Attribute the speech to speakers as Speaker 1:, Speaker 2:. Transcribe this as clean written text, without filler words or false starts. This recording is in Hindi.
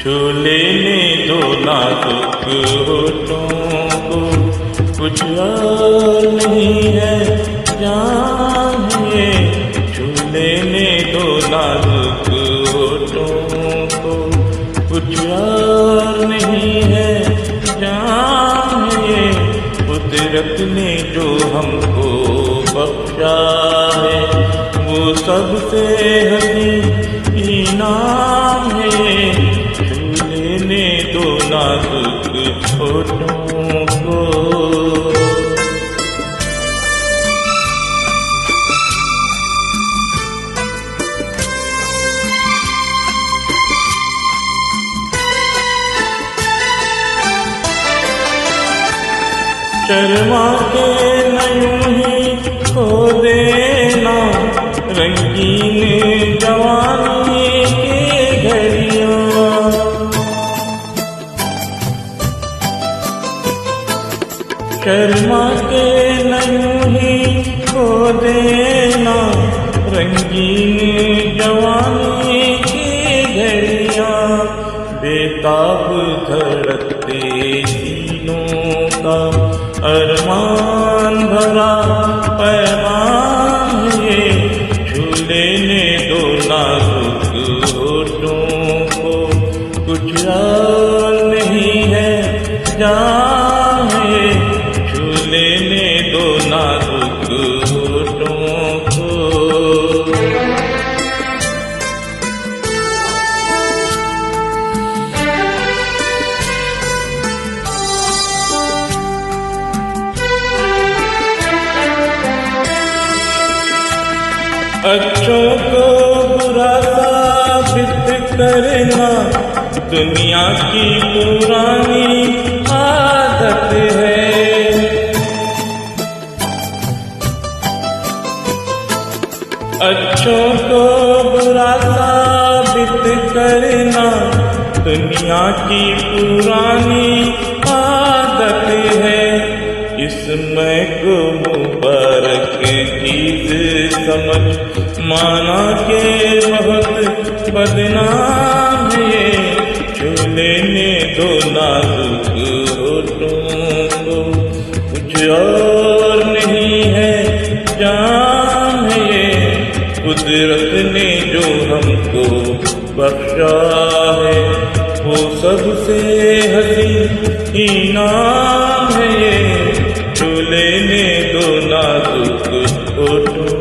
Speaker 1: छू लेने दो नाजुक होठों को, कुछ और नहीं है जानिए। छू लेने दो नाजुक होठों को, कुछ और नहीं है जानिए। कुदरत ने जो हमको बख्शा है, वो सबसे हसीन इनाम है। छू लेने दो नाजुक होठों को। शर्मा के यूं ही खो देना रंगीन जवानी की घड़ियां। शर्मा के यूं ही खो देना रंगीन जवानी की घड़ियां। बेताब धड़कते सीनों का अरमान भरा पैगाम है। छू लेने दो नाजुक होठों को, कुछ और नहीं है जानिए। छू लेने दो नाजुक होठों को। अच्छों को बुरा साबित करना दुनिया की पुरानी आदत है। अच्छों को बुरा साबित करना दुनिया की पुरानी आदत है। इसमें को मुबारक चीज समझ माना के बहुत बदनाम है। छू लेने दो नाजुक होठों को, कुछ और नहीं है जानिए। कुदरत ने जो हमको बख्शा है, वो सबसे हसीन इनाम है। छू लेने दो नाजुक होठों